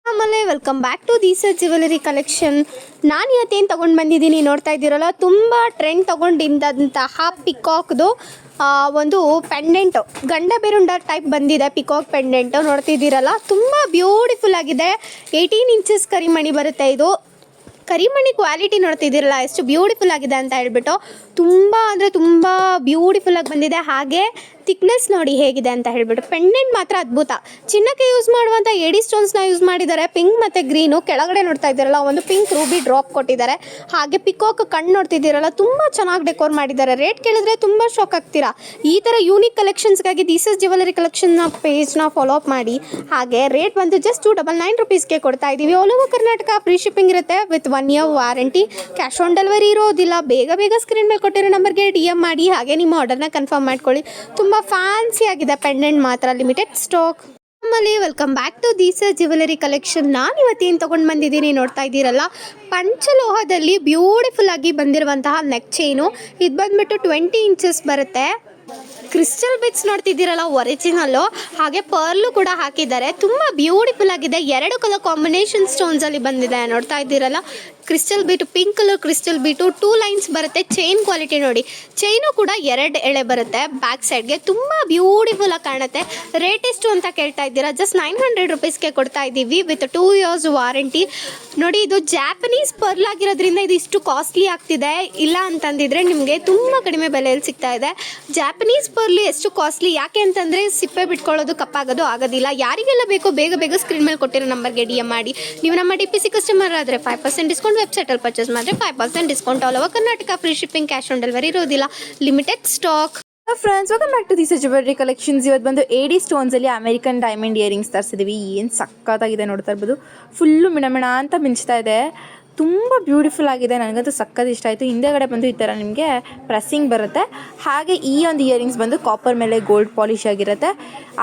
ಆಮೇಲೆ welcome back to Deesa jewellery collection. ನಾನು ಇವತ್ತೇನು ತೊಗೊಂಡು ಬಂದಿದ್ದೀನಿ ನೋಡ್ತಾ ಇದ್ದೀರಲ್ಲ, ತುಂಬ ಟ್ರೆಂಡ್ ತೊಗೊಂಡಿದ್ದಂತಹ ಪಿಕಾಕ್ದು ಒಂದು ಪೆಂಡೆಂಟು, ಗಂಡ ಬೆರುಂಡ ಟೈಪ್ ಬಂದಿದೆ. ಪಿಕಾಕ್ ಪೆಂಡೆಂಟು ನೋಡ್ತಿದ್ದೀರಲ್ಲ, ತುಂಬ ಬ್ಯೂಟಿಫುಲ್ ಆಗಿದೆ. 18 ಇಂಚಸ್ ಕರಿಮಣಿ ಬರುತ್ತೆ. ಇದು ಕರಿಮಣಿ ಕ್ವಾಲಿಟಿ ನೋಡ್ತಿದ್ದೀರಲ್ಲ ಎಷ್ಟು ಬ್ಯೂಟಿಫುಲ್ ಆಗಿದೆ ಅಂತ ಹೇಳ್ಬಿಟ್ಟು, ತುಂಬ ಅಂದರೆ ತುಂಬ ಬ್ಯೂಟಿಫುಲ್ಲಾಗಿ ಬಂದಿದೆ. ಹಾಗೆ ಥಿಕ್ನೆಸ್ ನೋಡಿ ಹೇಗಿದೆ ಅಂತ ಹೇಳ್ಬಿಟ್ಟು. ಪೆಂಡೆಂಟ್ ಮಾತ್ರ ಅದ್ಭುತ. ಚಿನ್ನಕ್ಕೆ ಯೂಸ್ ಮಾಡುವಂಥ ಎಡಿ ಸ್ಟೋನ್ಸ್ನ ಯೂಸ್ ಮಾಡಿದ್ದಾರೆ. ಪಿಂಕ್ ಮತ್ತು ಗ್ರೀನು, ಕೆಳಗಡೆ ನೋಡ್ತಾ ಇದ್ದೀರಲ್ಲ ಒಂದು ಪಿಂಕ್ ರೂಬಿ ಡ್ರಾಪ್ ಕೊಟ್ಟಿದ್ದಾರೆ. ಹಾಗೆ ಪಿಕಾಕ್ ಕಣ್ಣು ನೋಡ್ತಿದ್ದೀರಲ್ಲ, ತುಂಬ ಚೆನ್ನಾಗಿ ಡೆಕೋರ್ ಮಾಡಿದ್ದಾರೆ. ರೇಟ್ ಕೇಳಿದ್ರೆ ತುಂಬ ಶಾಕ್ ಆಗ್ತೀರಾ. ಈ ಥರ ಯೂನಿಕ್ ಕಲೆಕ್ಷನ್ಸ್ಗಾಗಿ ದೀಸಸ್ ಜ್ಯುವೆಲರಿ ಕಲೆಕ್ಷನ್ನ ಪೇಜ್ನ ಫಾಲೋ ಅಪ್ ಮಾಡಿ. ಹಾಗೆ ರೇಟ್ ಬಂದು ಜಸ್ಟ್ 299 ರುಪೀಸ್ಗೆ ಕೊಡ್ತಾ ಇದ್ದೀವಿ. All over Karnataka free shipping ಇರುತ್ತೆ with 1 year warranty. Cash on delivery ಇರೋದಿಲ್ಲ. ಬೇಗ ಸ್ಕ್ರೀನ್ ಮೇಲೆ ಕೊಟ್ಟಿರೋ ನಂಬರ್ಗೆ DM ಮಾಡಿ. ಹಾಗೆ ನಿಮ್ಮ ಆರ್ಡರ್ನ ಕನ್ಫರ್ಮ್ ಮಾಡ್ಕೊಳ್ಳಿ. ತುಂಬ ಫ್ಯಾನ್ಸಿ ಆಗಿದೆ ಪೆಂಡೆಂಟ್, ಮಾತ್ರ ಲಿಮಿಟೆಡ್ ಸ್ಟಾಕ್. ಆಮೇಲೆ welcome back to Deesas jewellery collection. ನಾನು ಇವತ್ತೇನು ತೊಗೊಂಡು ಬಂದಿದ್ದೀನಿ ನೋಡ್ತಾ ಇದ್ದೀರಲ್ಲ, ಪಂಚಲೋಹದಲ್ಲಿ ಬ್ಯೂಟಿಫುಲ್ ಆಗಿ ಬಂದಿರುವಂತಹ ನೆಕ್ ಚೈನು. ಇದು ಬಂದುಬಿಟ್ಟು 20 ಇಂಚಸ್ ಬರುತ್ತೆ. ಕ್ರಿಸ್ಟಲ್ ಬಿಟ್ಸ್ ನೋಡ್ತಿದ್ದೀರಲ್ಲ ಒರಿಜಿನಲ್ಲು. ಹಾಗೆ ಪರ್ಲು ಕೂಡ ಹಾಕಿದ್ದಾರೆ. ತುಂಬ ಬ್ಯೂಟಿಫುಲ್ ಆಗಿದೆ. 2 ಕಲರ್ ಕಾಂಬಿನೇಷನ್ ಸ್ಟೋನ್ಸಲ್ಲಿ ಬಂದಿದೆ ನೋಡ್ತಾ ಇದ್ದೀರಲ್ಲ. Crystal beat, pink colour crystal beat, 2 lines ಬರುತ್ತೆ. ಚೈನ್ ಕ್ವಾಲಿಟಿ ನೋಡಿ, ಚೈನು ಕೂಡ 2 ಎಳೆ ಬರುತ್ತೆ ಬ್ಯಾಕ್ ಸೈಡ್ಗೆ. ತುಂಬ ಬ್ಯೂಟಿಫುಲ್ ಆಗಿ ಕಾಣುತ್ತೆ. ರೇಟ್ ಎಷ್ಟು ಅಂತ ಕೇಳ್ತಾ ಇದ್ದೀರಾ? ಜಸ್ಟ್ 900 ರುಪೀಸ್ಗೆ ಕೊಡ್ತಾ ಇದ್ದೀವಿ ವಿತ್ 2 ಇಯರ್ಸ್ ವಾರಂಟಿ. ನೋಡಿ, ಇದು ಜಾಪನೀಸ್ ಪರ್ಲ್ ಆಗಿರೋದ್ರಿಂದ ಇದು ಇಷ್ಟು ಕಾಸ್ಟ್ಲಿ ಆಗ್ತಿದೆ. ಇಲ್ಲ ಅಂತಂದಿದ್ರೆ ನಿಮಗೆ ತುಂಬ ಕಡಿಮೆ ಬೆಲೆಯಲ್ಲಿ ಸಿಗ್ತಾ ಇದೆ. ಜಾಪನೀಸ್ ಪರ್ಲ್ ಎಷ್ಟು ಕಾಸ್ಟ್ಲಿ ಯಾಕೆ ಅಂತಂದರೆ ಸಿಪ್ಪೆ ಬಿಟ್ಕೊಳ್ಳೋದು, ಕಪ್ಪಾಗೋದು ಆಗೋದಿಲ್ಲ. ಯಾರಿಗೆಲ್ಲ ಬೇಕೋ ಬೇಗ ಸ್ಕ್ರೀನ್ ಮೇಲೆ ಕೊಟ್ಟಿರೋ ನಂಬರ್ಗೆ DM ಮಾಡಿ. ನೀವು ನಮ್ಮ DPC ಕಸ್ಟಮರ್ ಆದರೆ 5% ಡಿಸ್ಕೌಂಟ್, ವೆಬ್ಸೈಟಲ್ಲಿ ಪರ್ಚೇಸ್ ಮಾಡಿದ್ರೆ 5% discount. All over Karnataka free shipping, cash on delivery ಇರೋದಿಲ್ಲ. Limited stock. Friends, welcome back to Deesas jewellery collections. ಇವತ್ತು ಬಂದು AD ಸ್ಟೋನ್ಸಲ್ಲಿ ಅಮೆರಿಕನ್ ಡೈಮಂಡ್ ಇಯರಿಂಗ್ಸ್ ತರಿಸಿದ್ದೀವಿ. ಏನು ಸಕ್ಕತ್ತಾಗಿದೆ ನೋಡ್ತಾ ಇರ್ಬೋದು. ಫುಲ್ಲು ಮಿಣ ಅಂತ ಮಿಂಚ್ತಾ ಇದೆ. ತುಂಬ ಬ್ಯೂಟಿಫುಲ್ ಆಗಿದೆ. ನನಗಂತೂ ಸಕ್ಕತ್ ಇಷ್ಟ ಆಯಿತು. ಹಿಂದೆಗಡೆ ಬಂದು ಈ ಥರ ನಿಮಗೆ ಪ್ರೆಸ್ಸಿಂಗ್ ಬರುತ್ತೆ. ಹಾಗೆ ಈ ಒಂದು ಇಯರಿಂಗ್ಸ್ ಬಂದು ಕಾಪರ್ ಮೇಲೆ ಗೋಲ್ಡ್ ಪಾಲಿಶ್ ಆಗಿರುತ್ತೆ.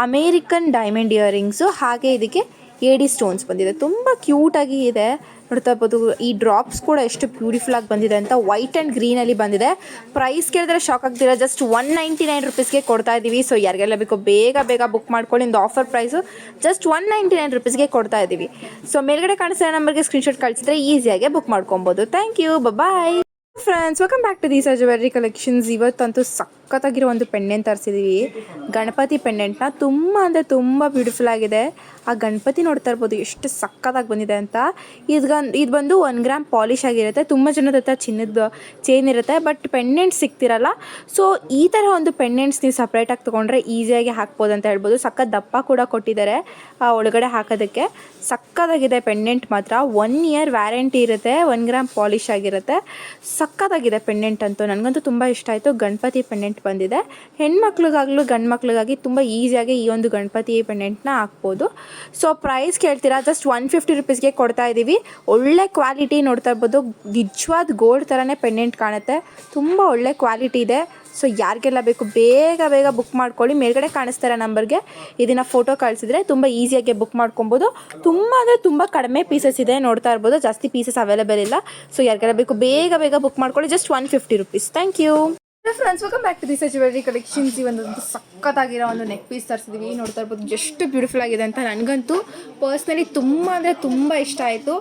American diamond earrings. ಹಾಗೆ ಇದಕ್ಕೆ AD ಸ್ಟೋನ್ಸ್ ಬಂದಿದೆ. ತುಂಬ ಕ್ಯೂಟಾಗಿ ಇದೆ ನೋಡ್ತಾ ಇರ್ಬೋದು. ಈ ಡ್ರಾಪ್ಸ್ ಕೂಡ ಎಷ್ಟು ಬ್ಯೂಟಿಫುಲ್ ಆಗಿ ಬಂದಿದೆ ಅಂತ. ವೈಟ್ ಆ್ಯಂಡ್ ಗ್ರೀನಲ್ಲಿ ಬಂದಿದೆ. ಪ್ರೈಸ್ ಕೇಳಿದ್ರೆ ಶಾಕ್ ಆಗ್ತೀರಾ. ಜಸ್ಟ್ 199 ರುಪೀಸ್ಗೆ ಕೊಡ್ತಾ ಇದ್ದೀವಿ. ಸೊ ಯಾರಿಗೆಲ್ಲ ಬೇಕೋ ಬೇಗ ಬುಕ್ ಮಾಡ್ಕೊಳ್ಳಿ. ಒಂದು ಆಫರ್ ಪ್ರೈಸು ಜಸ್ಟ್ 199 ರುಪೀಸ್ಗೆ ಕೊಡ್ತಾ ಇದ್ದೀವಿ. ಸೊ ಮೇಲ್ಗಡೆ ಕಾಣಿಸ್ತಾ ನಂಬರ್ಗೆ ಸ್ಕ್ರೀನ್ಶಾಟ್ ಕಳಿಸಿದ್ರೆ ಈಸಿಯಾಗಿ ಬುಕ್ ಮಾಡ್ಕೊಬೋದು. Thank you, bye. Friends, welcome back to Deesas jewellery collections. ಇವತ್ತಂತೂ ಸಖತ್ತಾಗಿರೋ ಒಂದು ಪೆಂಡೆಂಟ್ ತರಿಸಿದ್ದೀವಿ. ಗಣಪತಿ ಪೆಂಡೆಂಟ್ನ. ತುಂಬ ಅಂದರೆ ತುಂಬ ಬ್ಯೂಟಿಫುಲ್ ಆಗಿದೆ. ಆ ಗಣಪತಿ ನೋಡ್ತಾ ಇರ್ಬೋದು ಎಷ್ಟು ಸಕ್ಕತ್ತಾಗಿ ಬಂದಿದೆ ಅಂತ. ಇದು ಬಂದು 1 ಗ್ರಾಮ್ ಪಾಲಿಶ್ ಆಗಿರುತ್ತೆ. ತುಂಬ ಜನದ ಹತ್ರ ಚಿನ್ನದ ಚೈನ್ ಇರುತ್ತೆ, ಬಟ್ ಪೆಂಡೆಂಟ್ ಸಿಗ್ತಿರಲ್ಲ. ಸೊ ಈ ಥರ ಒಂದು ಪೆಂಡೆಂಟ್ಸ್ ನೀವು ಸಪ್ರೇಟಾಗಿ ತೊಗೊಂಡ್ರೆ ಈಸಿಯಾಗಿ ಹಾಕ್ಬೋದು ಅಂತ ಹೇಳ್ಬೋದು. ಸಖತ್ ದಪ್ಪ ಕೂಡ ಕೊಟ್ಟಿದ್ದಾರೆ ಒಳಗಡೆ ಹಾಕೋದಕ್ಕೆ. ಸಕ್ಕತ್ತಾಗಿದೆ ಪೆಂಡೆಂಟ್ ಮಾತ್ರ. 1 ಇಯರ್ ವ್ಯಾರಂಟಿ ಇರುತ್ತೆ. 1 ಗ್ರಾಮ್ ಪಾಲಿಶ್ ಆಗಿರುತ್ತೆ. ಸಕ್ಕತ್ತಾಗಿದೆ ಪೆಂಡೆಂಟ್ ಅಂತೂ. ನನಗಂತೂ ತುಂಬ ಇಷ್ಟ ಆಯಿತು. ಗಣಪತಿ ಪೆಂಡೆಂಟ್ ಬಂದಿದೆ. ಹೆಣ್ಮಕ್ಳಿಗಾಗಲೂ ಗಂಡು ಮಕ್ಳಿಗಾಗಿ ತುಂಬ ಈಸಿಯಾಗಿ ಈ ಒಂದು ಗಣಪತಿ ಪೆಂಡೆಂಟ್ನ ಹಾಕ್ಬೋದು. ಸೊ ಪ್ರೈಸ್ ಕೇಳ್ತೀರಾ? ಜಸ್ಟ್ 150 ರುಪೀಸ್ಗೆ ಕೊಡ್ತಾ ಇದ್ದೀವಿ. ಒಳ್ಳೆ ಕ್ವಾಲಿಟಿ ನೋಡ್ತಾ ಇರ್ಬೋದು. ನಿಜವಾದ ಗೋಲ್ಡ್ ಥರನೇ ಪೆಂಡೆಂಟ್ ಕಾಣುತ್ತೆ. ತುಂಬ ಒಳ್ಳೆ ಕ್ವಾಲಿಟಿ ಇದೆ. ಸೊ ಯಾರಿಗೆಲ್ಲ ಬೇಕು ಬೇಗ ಬುಕ್ ಮಾಡ್ಕೊಳ್ಳಿ. ಮೇಲ್ಗಡೆ ಕಾಣಿಸ್ತಾರೆ ನಂಬರ್ಗೆ ಇದನ್ನು ಫೋಟೋ ಕಳಿಸಿದ್ರೆ ತುಂಬ ಈಸಿಯಾಗಿ ಬುಕ್ ಮಾಡ್ಕೊಬೋದು. ತುಂಬ ಅಂದರೆ ತುಂಬ ಕಡಿಮೆ ಪೀಸಸ್ ಇದೆ ನೋಡ್ತಾ ಇರ್ಬೋದು. ಜಾಸ್ತಿ ಪೀಸಸ್ ಅವೈಲೇಬಲ್ ಇಲ್ಲ. ಸೊ ಯಾರಿಗೆಲ್ಲ ಬೇಕು ಬೇಗ ಬುಕ್ ಮಾಡ್ಕೊಳ್ಳಿ. Just 150 rupees. Thank you. Friends, welcome back to Deesas jewellery collections. ಈ ಒಂದು ಸಕ್ಕತ್ತಾಗಿರೋ ಒಂದು ನೆಕ್ ಪೀಸ್ ತರಿಸಿದ್ವಿ. ನೋಡ್ತಾ ಇರ್ಬೋದು ಎಷ್ಟು ಬ್ಯೂಟಿಫುಲ್ ಆಗಿದೆ ಅಂತ. ನನಗಂತೂ ಪರ್ಸ್ನಲಿ ತುಂಬ ಅಂದರೆ ತುಂಬ ಇಷ್ಟ ಆಯಿತು.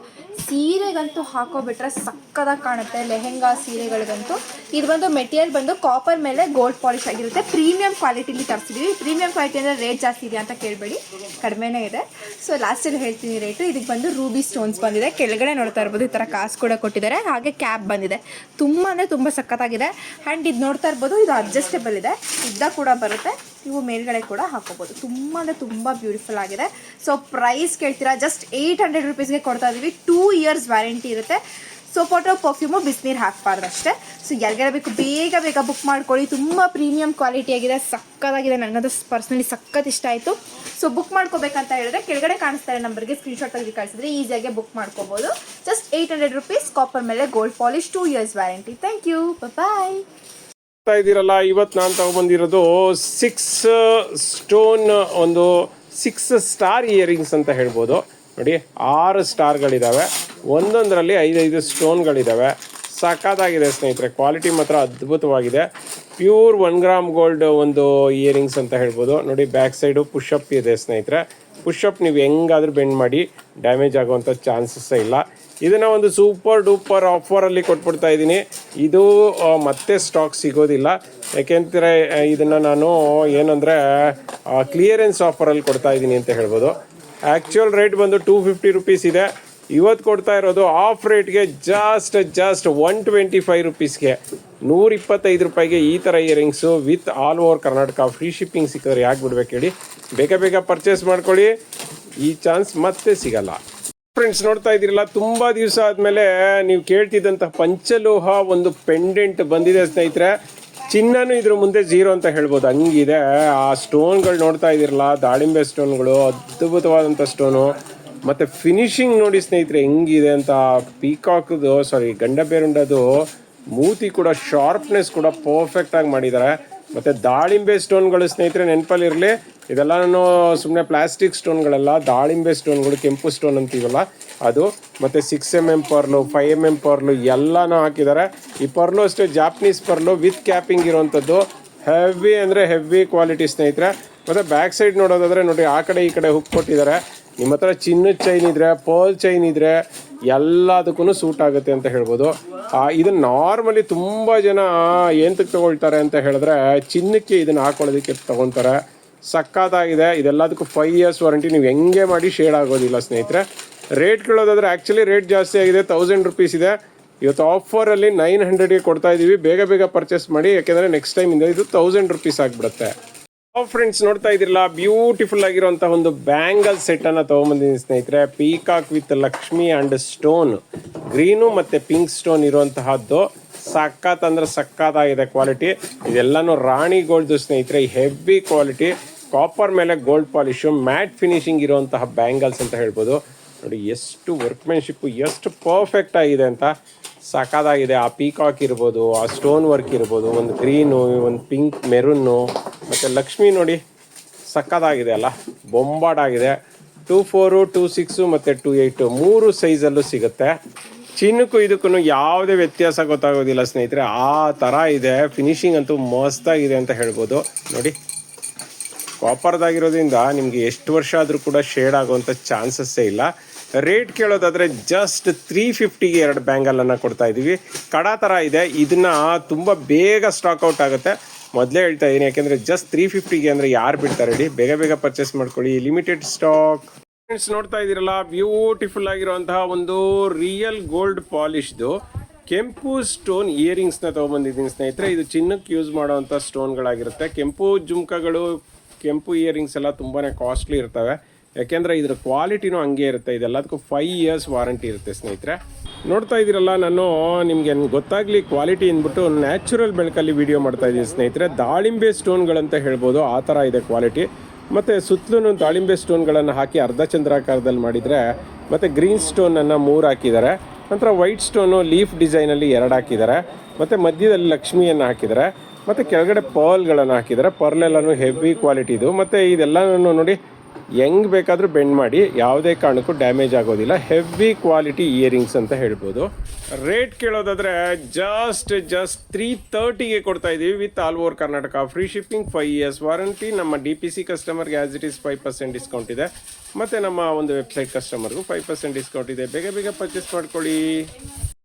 ಸೀರೆಗಂತೂ ಹಾಕೋಬಿಟ್ರೆ ಸಕ್ಕತ್ತಾಗಿ ಕಾಣುತ್ತೆ. ಲೆಹೆಂಗಾ ಸೀರೆಗಳಿಗಂತೂ. ಇದು ಬಂದು ಮೆಟೀರಿಯಲ್ ಬಂದು ಕಾಪರ್ ಮೇಲೆ ಗೋಲ್ಡ್ ಪಾಲಿಶ್ ಆಗಿರುತ್ತೆ. ಪ್ರೀಮಿಯಂ ಕ್ವಾಲಿಟಿಲಿ ತರಿಸಿದ್ವಿ. ಪ್ರೀಮಿಯಂ ಕ್ವಾಲಿಟಿ ಅಂದರೆ ರೇಟ್ ಜಾಸ್ತಿ ಇದೆ ಅಂತ ಕೇಳಬೇಡಿ, ಕಡಿಮೆನೇ ಇದೆ. ಸೊ ಲಾಸ್ಟಲ್ಲಿ ಹೇಳ್ತೀನಿ ರೇಟು. ಇದಕ್ಕೆ ಬಂದು ರೂಬಿ ಸ್ಟೋನ್ಸ್ ಬಂದಿದೆ. ಕೆಳಗಡೆ ನೋಡ್ತಾ ಇರ್ಬೋದು ಈ ಥರ ಕಾಸು ಕೂಡ ಕೊಟ್ಟಿದ್ದಾರೆ. ಹಾಗೆ ಕ್ಯಾಪ್ ಬಂದಿದೆ. ತುಂಬ ಅಂದರೆ ತುಂಬ ಸಕ್ಕತ್ತಾಗಿದೆ. ಆ್ಯಂಡ್ ಇದು ನೋಡ್ತಾ ಇರ್ಬೋದು, ಇದು ಅಡ್ಜಸ್ಟೇಬಲ್ ಇದೆ. ಉದ್ದ ಕೂಡ ಬರುತ್ತೆ. ನೀವು ಮೇಲ್ಗಡೆ ಕೂಡ ಹಾಕೋಬೋದು. ತುಂಬ ಅಂದರೆ ತುಂಬ ಬ್ಯೂಟಿಫುಲ್ ಆಗಿದೆ. ಸೊ ಪ್ರೈಸ್ ಕೇಳ್ತೀರಾ? ಜಸ್ಟ್ 800 ರುಪೀಸ್ಗೆ ಕೊಡ್ತಾ ಇದ್ದೀವಿ. 2 ಇಯರ್ಸ್ ವ್ಯಾರಂಟಿ ಇರುತ್ತೆ. ಸೋಪ್ ವಾಟರ್, ಪರ್ಫ್ಯೂಮು, ಬಿಸಿನೀರು ಹಾಕಬಾರ್ದು ಅಷ್ಟೇ. ಸೊ ಯಾರಿಗೆಲ್ಲ ಬೇಕು ಬೇಗ ಬುಕ್ ಮಾಡ್ಕೊಳ್ಳಿ. ತುಂಬ ಪ್ರೀಮಿಯಂ ಕ್ವಾಲಿಟಿ ಆಗಿದೆ. ಸಕ್ಕತ್ತಾಗಿದೆ. ನನಗಂತೂ ಪರ್ಸ್ನಲಿ ಸಕ್ಕತ್ ಇಷ್ಟ ಆಯಿತು. ಸೊ ಬುಕ್ ಮಾಡ್ಕೋಬೇಕಂತ ಹೇಳಿದ್ರೆ ಕೆಳಗಡೆ ಕಾಣಿಸ್ತಾರೆ ನಂಬರ್ಗೆ ಸ್ಕ್ರೀನ್ಶಾಟ್ ತೆಗೆದು ಕಳಿಸಿದ್ರೆ ಈಸಿಯಾಗಿ ಬುಕ್ ಮಾಡ್ಕೋಬೋದು. Just 800 rupees. ಕಾಪರ್ ಮೇಲೆ gold polish, 2 years warranty. Thank you, bye. ಇದ್ದೀರಲ್ಲ, ಇವತ್ತು ನಾನು ತಗೊಬಂದಿರೋದು 6 ಸ್ಟೋನ್ ಒಂದು 6 ಸ್ಟಾರ್ ಇಯರಿಂಗ್ಸ್ ಅಂತ ಹೇಳ್ಬೋದು. ನೋಡಿ, 6 ಸ್ಟಾರ್ಗಳಿದ್ದಾವೆ. ಒಂದೊಂದರಲ್ಲಿ 5 ಸ್ಟೋನ್ಗಳಿದ್ದಾವೆ. ಸಖತ್ತಾಗಿದೆ ಸ್ನೇಹಿತರೆ. ಕ್ವಾಲಿಟಿ ಮಾತ್ರ ಅದ್ಭುತವಾಗಿದೆ. ಪ್ಯೂರ್ 1 ಗ್ರಾಮ್ ಗೋಲ್ಡ್ ಒಂದು ಇಯರಿಂಗ್ಸ್ ಅಂತ ಹೇಳ್ಬೋದು. ನೋಡಿ, ಬ್ಯಾಕ್ ಸೈಡು ಪುಷಪ್ ಇದೆ ಸ್ನೇಹಿತರೆ. ಪುಷಪ್ ನೀವು ಹೆಂಗಾದ್ರೂ ಬೆಂಡ್ ಮಾಡಿ ಡ್ಯಾಮೇಜ್ ಆಗುವಂಥ ಚಾನ್ಸಸ್ಸೇ ಇಲ್ಲ. ಇದನ್ನು ಒಂದು ಸೂಪರ್ ಡೂಪರ್ ಆಫರಲ್ಲಿ ಕೊಟ್ಬಿಡ್ತಾ ಇದ್ದೀನಿ. ಇದು ಮತ್ತೆ ಸ್ಟಾಕ್ ಸಿಗೋದಿಲ್ಲ. ಯಾಕೆಂದರೆ ಇದನ್ನು ನಾನು ಏನಂದರೆ ಕ್ಲಿಯರೆನ್ಸ್ ಆಫರಲ್ಲಿ ಕೊಡ್ತಾ ಇದ್ದೀನಿ ಅಂತ ಹೇಳ್ಬೋದು. ಆ್ಯಕ್ಚುಯಲ್ ರೇಟ್ ಬಂದು 250 ರುಪೀಸ್ ಇದೆ. ಇವತ್ತು ಕೊಡ್ತಾ ಇರೋದು ಆಫ್ ರೇಟ್ಗೆ ಜಸ್ಟ್ 125 ರುಪೀಸ್ಗೆ 125 ರೂಪಾಯಿಗೆ ಈ ಥರ earrings with all over Karnataka free shipping ಸಿಕ್ಕಿದ್ರೆ ಯಾಕೆ ಬಿಡ್ಬೇಕು ಹೇಳಿ. ಬೇಗ ಪರ್ಚೇಸ್ ಮಾಡ್ಕೊಳ್ಳಿ, ಈ ಚಾನ್ಸ್ ಮತ್ತೆ ಸಿಗಲ್ಲ. ಫ್ರೆಂಡ್ಸ್ ನೋಡ್ತಾ ಇದ್ದೀರಲ್ಲ, ತುಂಬ ದಿವಸ ಆದಮೇಲೆ ನೀವು ಕೇಳ್ತಿದ್ದಂಥ ಪಂಚಲೋಹ ಒಂದು ಪೆಂಡೆಂಟ್ ಬಂದಿದೆ ಸ್ನೇಹಿತರೆ. ಚಿನ್ನನೂ ಇದ್ರ ಮುಂದೆ ಝೀರೋ ಅಂತ ಹೇಳ್ಬೋದು, ಹಂಗಿದೆ. ಆ ಸ್ಟೋನ್ಗಳು ನೋಡ್ತಾ ಇದ್ದೀರಲ್ಲ, ದಾಳಿಂಬೆ ಸ್ಟೋನ್ಗಳು, ಅದ್ಭುತವಾದಂಥ ಸ್ಟೋನು. ಮತ್ತು ಫಿನಿಶಿಂಗ್ ನೋಡಿ ಸ್ನೇಹಿತರೆ ಹೆಂಗಿದೆ ಅಂತ. ಪೀಕಾಕ್ದು ಗಂಡಬೇರುಂಡದು ಮೂತಿ ಕೂಡ ಶಾರ್ಪ್ನೆಸ್ ಕೂಡ ಪರ್ಫೆಕ್ಟಾಗಿ ಮಾಡಿದ್ದಾರೆ. ಮತ್ತು ದಾಳಿಂಬೆ ಸ್ಟೋನ್ಗಳು ಸ್ನೇಹಿತರೆ ನೆನಪಲ್ಲಿರಲಿ, ಇದೆಲ್ಲನೂ ಸುಮ್ಮನೆ ಪ್ಲಾಸ್ಟಿಕ್ ಸ್ಟೋನ್ಗಳೆಲ್ಲ, ದಾಳಿಂಬೆ ಸ್ಟೋನ್ಗಳು, ಕೆಂಪು ಸ್ಟೋನ್ ಅಂತೀವಲ್ಲ ಅದು. ಮತ್ತು 6mm ಪರ್ಲು, 5mm ಪರ್ಲು ಎಲ್ಲನೂ ಹಾಕಿದ್ದಾರೆ. ಈ ಪರ್ಲು ಅಷ್ಟೇ ಜಾಪನೀಸ್ ಪರ್ಲು ವಿತ್ ಕ್ಯಾಪಿಂಗ್ ಇರೋವಂಥದ್ದು. ಹೆವಿ ಅಂದರೆ ಹೆವಿ ಕ್ವಾಲಿಟಿ ಸ್ನೇಹಿತರೆ. ಮತ್ತು ಬ್ಯಾಕ್ ಸೈಡ್ ನೋಡೋದಾದರೆ ನೋಡಿ, ಆ ಕಡೆ ಈ ಕಡೆ ಹುಕ್ ಕೊಟ್ಟಿದ್ದಾರೆ. ನಿಮ್ಮ ಹತ್ರ ಚಿನ್ನದ ಚೈನ್ ಇದ್ದರೆ, ಪರ್ಲ್ ಚೈನ್ ಇದ್ದರೆ ಎಲ್ಲದಕ್ಕೂ ಸೂಟ್ ಆಗುತ್ತೆ ಅಂತ ಹೇಳ್ಬೋದು. ಇದನ್ನು ನಾರ್ಮಲಿ ತುಂಬ ಜನ ಏನಕ್ಕೆ ತೊಗೊಳ್ತಾರೆ ಅಂತ ಹೇಳಿದ್ರೆ, ಚಿನ್ನಕ್ಕೆ ಇದನ್ನು ಹಾಕೊಳ್ಳೋದಕ್ಕೆ ತೊಗೊತಾರೆ. ಸಕ್ಕತ್ತಾಗಿದೆ. ಇದೆಲ್ಲದಕ್ಕೂ 5 years ವಾರಂಟಿ. ನೀವು ಹೆಂಗೆ ಮಾಡಿ ಶೇಡ್ ಆಗೋದಿಲ್ಲ ಸ್ನೇಹಿತರೆ. ರೇಟ್ ಕೇಳೋದಾದರೆ ಆ್ಯಕ್ಚುಲಿ ರೇಟ್ ಜಾಸ್ತಿ ಆಗಿದೆ, 1000 ರುಪೀಸ್ ಇದೆ. ಇವತ್ತು ಆಫರಲ್ಲಿ 900ಗೆ ಕೊಡ್ತಾ ಇದ್ದೀವಿ. ಬೇಗ ಪರ್ಚೇಸ್ ಮಾಡಿ, ಯಾಕೆಂದರೆ ನೆಕ್ಸ್ಟ್ ಟೈಮಿಂದ ಇದು 1000 ರುಪೀಸ್ ಆಗಿಬಿಡುತ್ತೆ. ಫ್ರೆಂಡ್ಸ್ ನೋಡ್ತಾ ಇದ್ದಿರಲ್ಲ, ಬ್ಯೂಟಿಫುಲ್ ಆಗಿರುವಂಥ ಒಂದು ಬ್ಯಾಂಗಲ್ ಸೆಟ್ಟನ್ನು ತೊಗೊಂಬಂದಿದ್ದೀನಿ ಸ್ನೇಹಿತರೆ. Peacock with Lakshmi and stone, green ಮತ್ತು ಪಿಂಕ್ ಸ್ಟೋನ್ ಇರುವಂತಹದ್ದು. ಸಕ್ಕತ್ ಅಂದರೆ ಸಕ್ಕತ್ತಾಗಿದೆ ಕ್ವಾಲಿಟಿ. ಇದೆಲ್ಲನೂ ರಾಣಿ ಗೋಲ್ಡ್ದು ಸ್ನೇಹಿತರೆ, ಹೆವಿ ಕ್ವಾಲಿಟಿ. ಕಾಪರ್ ಮೇಲೆ ಗೋಲ್ಡ್ ಪಾಲಿಶು, ಮ್ಯಾಟ್ ಫಿನಿಶಿಂಗ್ ಇರುವಂತಹ ಬ್ಯಾಂಗಲ್ಸ್ ಅಂತ ಹೇಳ್ಬೋದು. ನೋಡಿ ಎಷ್ಟು ವರ್ಕ್ಮೆನ್ಶಿಪ್ಪು ಎಷ್ಟು ಪರ್ಫೆಕ್ಟ್ ಆಗಿದೆ ಅಂತ. ಸಕ್ಕತ್ತಾಗಿದೆ. ಆ ಪೀಕಾಕ್ ಇರ್ಬೋದು, ಆ ಸ್ಟೋನ್ ವರ್ಕ್ ಇರ್ಬೋದು, ಒಂದು ಗ್ರೀನು, ಒಂದು ಪಿಂಕ್ ಮೆರೂನು, ಮತ್ತು ಲಕ್ಷ್ಮಿ ನೋಡಿ ಸಕ್ಕತ್ತಾಗಿದೆ ಅಲ್ಲ, ಬೊಂಬಾಡಾಗಿದೆ. 24, 26 ಮತ್ತು 28 3 ಸೈಜಲ್ಲೂ ಸಿಗುತ್ತೆ. ಚಿನ್ನಕ್ಕೂ ಇದಕ್ಕೂ ಯಾವುದೇ ವ್ಯತ್ಯಾಸ ಗೊತ್ತಾಗೋದಿಲ್ಲ ಸ್ನೇಹಿತರೆ, ಆ ಥರ ಇದೆ. ಫಿನಿಶಿಂಗ್ ಅಂತೂ ಮಸ್ತಾಗಿದೆ ಅಂತ ಹೇಳ್ಬೋದು. ನೋಡಿ ಕಾಪರ್ದಾಗಿರೋದ್ರಿಂದ ನಿಮಗೆ ಎಷ್ಟು ವರ್ಷ ಆದರೂ ಕೂಡ ಶೇಡ್ ಆಗುವಂಥ ಚಾನ್ಸಸ್ಸೇ ಇಲ್ಲ. ರೇಟ್ ಕೇಳೋದಾದರೆ ಜಸ್ಟ್ 350ಗೆ 2 ಬ್ಯಾಂಗಲನ್ನು ಕೊಡ್ತಾ ಇದ್ದೀವಿ. ಕಡ ಥರ ಇದೆ. ಇದನ್ನು ತುಂಬ ಬೇಗ ಸ್ಟಾಕ್ ಔಟ್ ಆಗುತ್ತೆ, ಮೊದಲೇ ಹೇಳ್ತಾ ಇದ್ದೀನಿ. ಯಾಕೆಂದರೆ ಜಸ್ಟ್ 350ಗೆ ಅಂದರೆ ಯಾರು ಬಿಡ್ತಾರೆ ಹೇಳಿ. ಬೇಗ ಪರ್ಚೇಸ್ ಮಾಡ್ಕೊಳ್ಳಿ, ಲಿಮಿಟೆಡ್ ಸ್ಟಾಕ್. ಫ್ರೆಂಡ್ಸ್ ನೋಡ್ತಾ ಇದ್ದೀರಲ್ಲ, ಬ್ಯೂಟಿಫುಲ್ ಆಗಿರುವಂತಹ ಒಂದು ರಿಯಲ್ ಗೋಲ್ಡ್ ಪಾಲಿಶ್ದು ಕೆಂಪು ಸ್ಟೋನ್ ಇಯರಿಂಗ್ಸ್ನ ತೊಗೊಂಬಂದಿದ್ದೀನಿ ಸ್ನೇಹಿತರೆ. ಇದು ಚಿನ್ನಕ್ಕೆ ಯೂಸ್ ಮಾಡೋವಂಥ ಸ್ಟೋನ್ಗಳಾಗಿರುತ್ತೆ. ಕೆಂಪು ಜುಮ್ಕಗಳು, ಕೆಂಪು ಇಯರಿಂಗ್ಸ್ ಎಲ್ಲ ತುಂಬಾ ಕಾಸ್ಟ್ಲಿ ಇರ್ತವೆ. ಯಾಕೆಂದರೆ ಇದ್ರ ಕ್ವಾಲಿಟಿನೂ ಹಂಗೆ ಇರುತ್ತೆ. ಇದೆಲ್ಲದಕ್ಕೂ 5 years ವಾರಂಟಿ ಇರುತ್ತೆ ಸ್ನೇಹಿತರೆ. ನೋಡ್ತಾ ಇದ್ದೀರಲ್ಲ, ನಾನು ನಿಮಗೆ ಗೊತ್ತಾಗಲಿ ಕ್ವಾಲಿಟಿ ಅಂದ್ಬಿಟ್ಟು ನ್ಯಾಚುರಲ್ ಬೆಳಕಲ್ಲಿ ವಿಡಿಯೋ ಮಾಡ್ತಾ ಇದ್ದೀನಿ ಸ್ನೇಹಿತರೆ. ದಾಳಿಂಬೆ ಸ್ಟೋನ್ಗಳಂತ ಹೇಳ್ಬೋದು, ಆ ಥರ ಇದೆ ಕ್ವಾಲಿಟಿ. ಮತ್ತು ಸುತ್ತಲೂ ದಾಳಿಂಬೆ ಸ್ಟೋನ್ಗಳನ್ನು ಹಾಕಿ ಅರ್ಧ ಚಂದ್ರಾಕಾರದಲ್ಲಿ ಮಾಡಿದರೆ, ಮತ್ತು ಗ್ರೀನ್ ಸ್ಟೋನನ್ನು 3 ಹಾಕಿದ್ದಾರೆ. ನಂತರ ವೈಟ್ ಸ್ಟೋನು ಲೀಫ್ ಡಿಸೈನಲ್ಲಿ 2 ಹಾಕಿದ್ದಾರೆ. ಮತ್ತು ಮಧ್ಯದಲ್ಲಿ ಲಕ್ಷ್ಮಿಯನ್ನು ಹಾಕಿದ್ದಾರೆ. ಮತ್ತು ಕೆಳಗಡೆ ಪರ್ಲ್ಗಳನ್ನು ಹಾಕಿದ್ದಾರೆ. ಪರ್ಲೆಲ್ಲನೂ ಹೆವಿ ಕ್ವಾಲಿಟಿದು. ಮತ್ತು ಇದೆಲ್ಲನೂ ನೋಡಿ ಹೆಂಗೆ ಬೇಕಾದರೂ ಬೆಂಡ್ ಮಾಡಿ, ಯಾವುದೇ ಕಾರಣಕ್ಕೂ ಡ್ಯಾಮೇಜ್ ಆಗೋದಿಲ್ಲ. ಹೆವಿ ಕ್ವಾಲಿಟಿ ಇಯರಿಂಗ್ಸ್ ಅಂತ ಹೇಳ್ಬೋದು. ರೇಟ್ ಕೇಳೋದಾದರೆ ಜಸ್ಟ್ 330ಗೆ ಕೊಡ್ತಾ ಇದ್ದೀವಿ with all over Karnataka free shipping, 5 years warranty. ನಮ್ಮ DPC ಕಸ್ಟಮರ್ಗೆ ಆ್ಯಸ್ ಇಟ್ ಈಸ್ 5% ಡಿಸ್ಕೌಂಟ್ ಇದೆ. ಮತ್ತು ನಮ್ಮ ಒಂದು ವೆಬ್ಸೈಟ್ ಕಸ್ಟಮರ್ಗೂ 5% ಡಿಸ್ಕೌಂಟ್ ಇದೆ. ಬೇಗ ಪರ್ಚೇಸ್ ಮಾಡ್ಕೊಳ್ಳಿ.